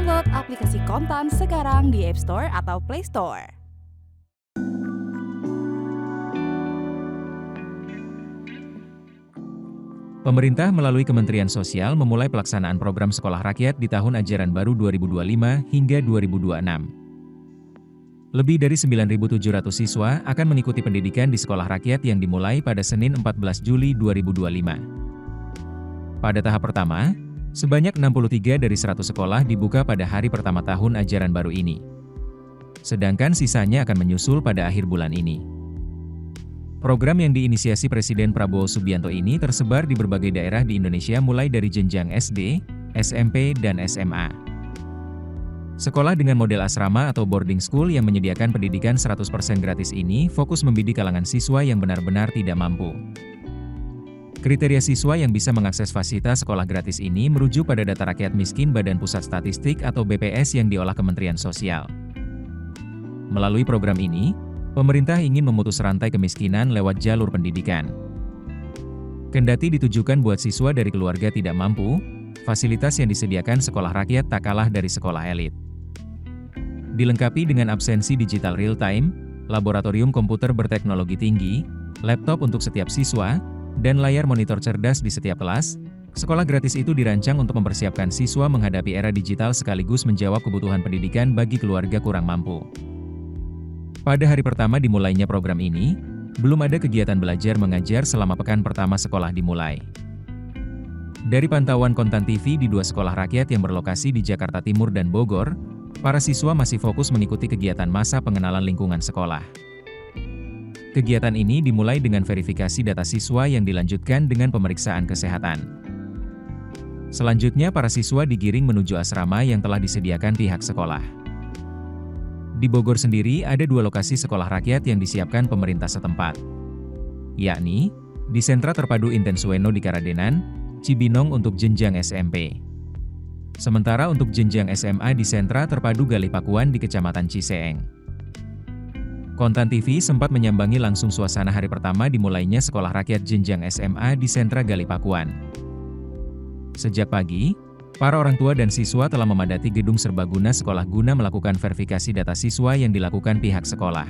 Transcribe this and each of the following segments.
Download aplikasi Kontan sekarang di App Store atau Play Store. Pemerintah melalui Kementerian Sosial memulai pelaksanaan program Sekolah Rakyat di tahun ajaran baru 2025 hingga 2026. Lebih dari 9.700 siswa akan mengikuti pendidikan di Sekolah Rakyat yang dimulai pada Senin 14 Juli 2025. Pada tahap pertama, sebanyak 63 dari 100 sekolah dibuka pada hari pertama tahun ajaran baru ini. Sedangkan sisanya akan menyusul pada akhir bulan ini. Program yang diinisiasi Presiden Prabowo Subianto ini tersebar di berbagai daerah di Indonesia mulai dari jenjang SD, SMP, dan SMA. Sekolah dengan model asrama atau boarding school yang menyediakan pendidikan 100% gratis ini fokus membidik kalangan siswa yang benar-benar tidak mampu. Kriteria siswa yang bisa mengakses fasilitas sekolah gratis ini merujuk pada data rakyat miskin Badan Pusat Statistik atau BPS yang diolah Kementerian Sosial. Melalui program ini, pemerintah ingin memutus rantai kemiskinan lewat jalur pendidikan. Kendati ditujukan buat siswa dari keluarga tidak mampu, fasilitas yang disediakan sekolah rakyat tak kalah dari sekolah elit. Dilengkapi dengan absensi digital real-time, laboratorium komputer berteknologi tinggi, laptop untuk setiap siswa, dan layar monitor cerdas di setiap kelas, sekolah gratis itu dirancang untuk mempersiapkan siswa menghadapi era digital sekaligus menjawab kebutuhan pendidikan bagi keluarga kurang mampu. Pada hari pertama dimulainya program ini, belum ada kegiatan belajar mengajar selama pekan pertama sekolah dimulai. Dari pantauan Kontan TV di dua sekolah rakyat yang berlokasi di Jakarta Timur dan Bogor, para siswa masih fokus mengikuti kegiatan masa pengenalan lingkungan sekolah. Kegiatan ini dimulai dengan verifikasi data siswa yang dilanjutkan dengan pemeriksaan kesehatan. Selanjutnya para siswa digiring menuju asrama yang telah disediakan pihak sekolah. Di Bogor sendiri ada dua lokasi sekolah rakyat yang disiapkan pemerintah setempat, yakni di Sentra Terpadu Intensueno di Karadenan, Cibinong untuk jenjang SMP. Sementara untuk jenjang SMA di Sentra Terpadu Galih Pakuan di Kecamatan Ciseeng. Kontan TV sempat menyambangi langsung suasana hari pertama dimulainya sekolah rakyat jenjang SMA di Sentra Galih Pakuan. Sejak pagi, para orang tua dan siswa telah memadati gedung serbaguna sekolah guna melakukan verifikasi data siswa yang dilakukan pihak sekolah.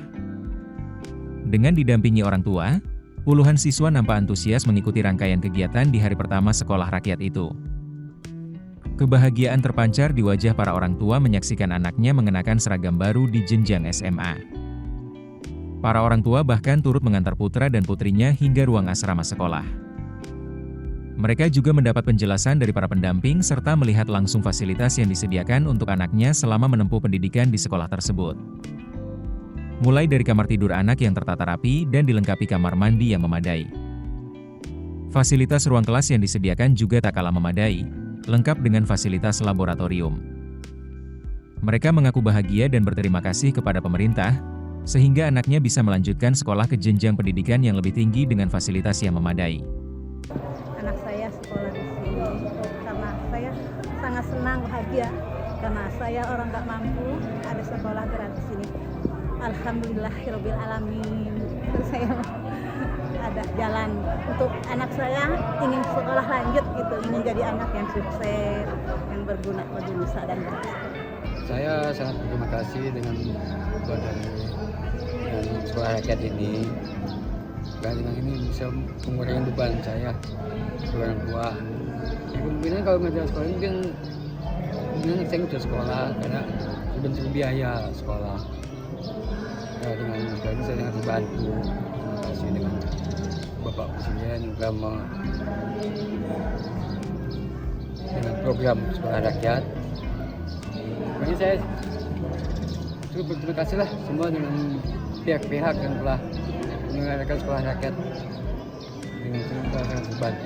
Dengan didampingi orang tua, puluhan siswa nampak antusias mengikuti rangkaian kegiatan di hari pertama sekolah rakyat itu. Kebahagiaan terpancar di wajah para orang tua menyaksikan anaknya mengenakan seragam baru di jenjang SMA. Para orang tua bahkan turut mengantar putra dan putrinya hingga ruang asrama sekolah. Mereka juga mendapat penjelasan dari para pendamping serta melihat langsung fasilitas yang disediakan untuk anaknya selama menempuh pendidikan di sekolah tersebut. Mulai dari kamar tidur anak yang tertata rapi dan dilengkapi kamar mandi yang memadai. Fasilitas ruang kelas yang disediakan juga tak kalah memadai, lengkap dengan fasilitas laboratorium. Mereka mengaku bahagia dan berterima kasih kepada pemerintah, sehingga anaknya bisa melanjutkan sekolah ke jenjang pendidikan yang lebih tinggi dengan fasilitas yang memadai. Anak saya sekolah di sini karena saya sangat senang, bahagia karena saya orang nggak mampu ada sekolah gratis ini. Alhamdulillahirabbil alamin. Saya ada jalan untuk anak saya ingin sekolah lanjut gitu, ingin jadi anak yang sukses, yang berguna bagi nusa dan bangsa. Saya sangat berterima kasih dengan badan sekolah rakyat ini, dan dengan ini bisa mengurangi beban saya sebagai orang tua. Kemungkinan kalau nggak sekolah ini mungkin saya nggak bisa sekolah karena sudah biaya sekolah. Nah, dengan sekolah ini saya sangat dibantu. Terima kasih dengan Bapak Presiden juga dengan program sekolah rakyat. Makanya saya cukup berterima kasih lah semua dengan pihak-pihak yang telah menyelenggarakan sekolah rakyat dengan sangat dibantu.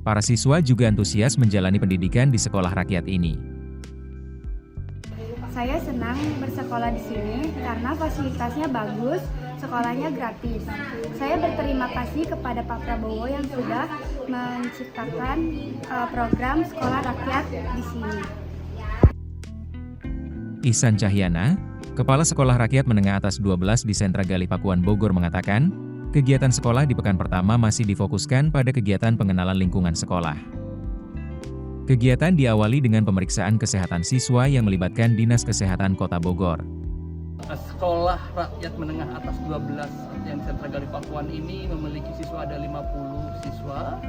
Para siswa juga antusias menjalani pendidikan di sekolah rakyat ini. Saya senang bersekolah di sini karena fasilitasnya bagus, sekolahnya gratis. Saya berterima kasih kepada Pak Prabowo yang sudah menciptakan program sekolah rakyat di sini. Ihsan Cahyana, Kepala Sekolah Rakyat Menengah Atas 12 di Sentra Galih Pakuan Bogor mengatakan, kegiatan sekolah di pekan pertama masih difokuskan pada kegiatan pengenalan lingkungan sekolah. Kegiatan diawali dengan pemeriksaan kesehatan siswa yang melibatkan Dinas Kesehatan Kota Bogor. Sekolah Rakyat Menengah Atas 12 yang Sentra Gali Pakuan ini memiliki siswa ada 50 siswa,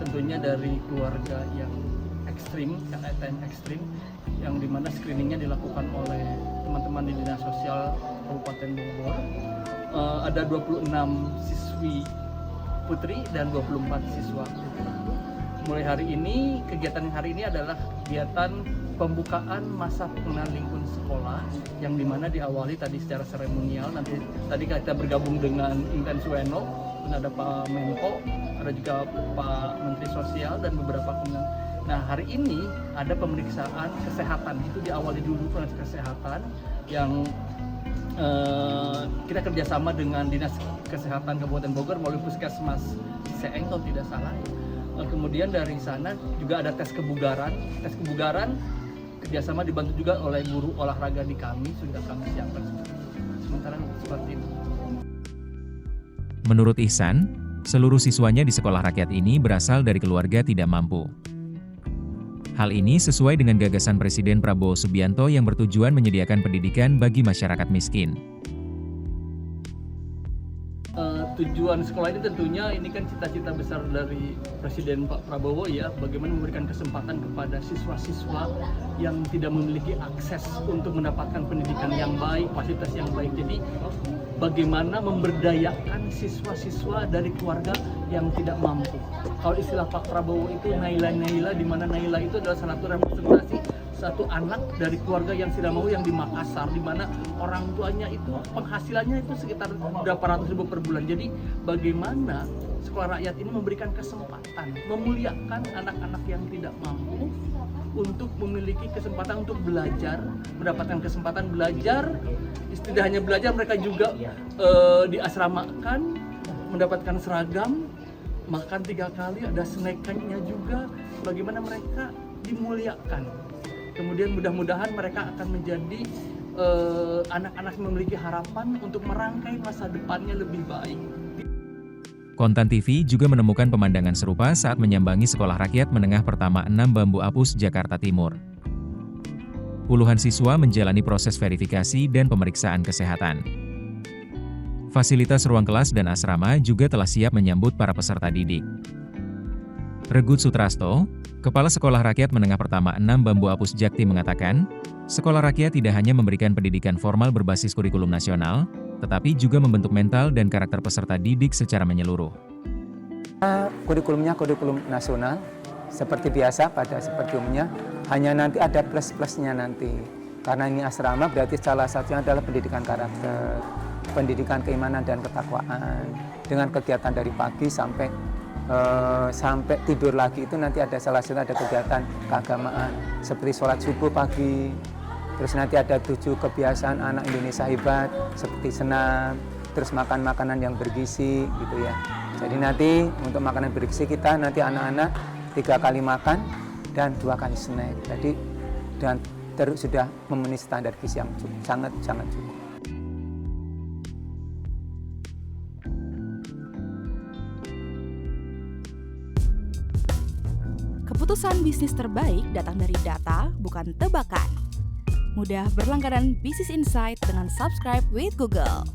tentunya dari keluarga yang ekstrim, yang ATM ekstrim, yang dimana screeningnya dilakukan oleh teman-teman di Dinas Sosial Kabupaten Bogor. Ada 26 siswi putri dan 24 siswa putra. Mulai hari ini, kegiatan hari ini adalah kegiatan pembukaan masa pengenalan lingkungan sekolah yang dimana diawali tadi secara seremonial. Tadi kita bergabung dengan Inten Suweno, ada Pak Menko, ada juga Pak Menteri Sosial dan beberapa kementerian. Nah, hari ini ada pemeriksaan kesehatan, itu diawali dulu pemeriksaan kesehatan yang kita kerjasama dengan Dinas Kesehatan Kabupaten Bogor melalui Puskesmas Seeng kalau tidak salah. Kemudian dari sana juga ada tes kebugaran. Tes kebugaran kerjasama dibantu juga oleh guru olahraga di kami, sudah kami siapkan. Sementara seperti itu. Menurut Ihsan, seluruh siswanya di sekolah rakyat ini berasal dari keluarga tidak mampu. Hal ini sesuai dengan gagasan Presiden Prabowo Subianto yang bertujuan menyediakan pendidikan bagi masyarakat miskin. Tujuan sekolah ini tentunya ini kan cita-cita besar dari Presiden Pak Prabowo ya, bagaimana memberikan kesempatan kepada siswa-siswa yang tidak memiliki akses untuk mendapatkan pendidikan yang baik, fasilitas yang baik. Jadi bagaimana memberdayakan siswa-siswa dari keluarga yang tidak mampu. Kalau istilah Pak Prabowo itu Naila, di mana Naila itu adalah salah satu representasi satu anak dari keluarga yang tidak mau yang di Makassar, di mana orang tuanya itu penghasilannya itu sekitar berapa ratus ribu per bulan. Jadi bagaimana sekolah rakyat ini memberikan kesempatan, memuliakan anak-anak yang tidak mampu untuk memiliki kesempatan untuk belajar, mendapatkan kesempatan belajar, tidak hanya belajar, mereka juga diasramakan, mendapatkan seragam, makan 3 kali, ada snack-nya juga, bagaimana mereka dimuliakan. Kemudian mudah-mudahan mereka akan menjadi anak-anak yang memiliki harapan untuk merangkai masa depannya lebih baik. Kontan TV juga menemukan pemandangan serupa saat menyambangi Sekolah Rakyat Menengah Pertama 6 Bambu Apus, Jakarta Timur. Puluhan siswa menjalani proses verifikasi dan pemeriksaan kesehatan. Fasilitas ruang kelas dan asrama juga telah siap menyambut para peserta didik. Regut Sutrasto, Kepala Sekolah Rakyat Menengah Pertama 6 Bambu Apus Jakti mengatakan, Sekolah Rakyat tidak hanya memberikan pendidikan formal berbasis kurikulum nasional, tetapi juga membentuk mental dan karakter peserta didik secara menyeluruh. Kurikulumnya kurikulum nasional, seperti biasa pada seperti umumnya, hanya nanti ada plus-plusnya nanti. Karena ini asrama berarti salah satunya adalah pendidikan karakter, pendidikan keimanan dan ketakwaan. Dengan kegiatan dari pagi sampai tidur lagi itu nanti ada salah satu ada kegiatan keagamaan seperti sholat subuh pagi, terus nanti ada 7 kebiasaan anak Indonesia hebat seperti senam, terus makan makanan yang bergizi gitu ya. Jadi nanti untuk makanan bergizi kita nanti anak-anak 3 kali makan dan 2 kali snack. Jadi dan terus sudah memenuhi standar gizi yang sangat cukup. Keputusan bisnis terbaik datang dari data, bukan tebakan. Mudah berlangganan Business Insight dengan subscribe with Google.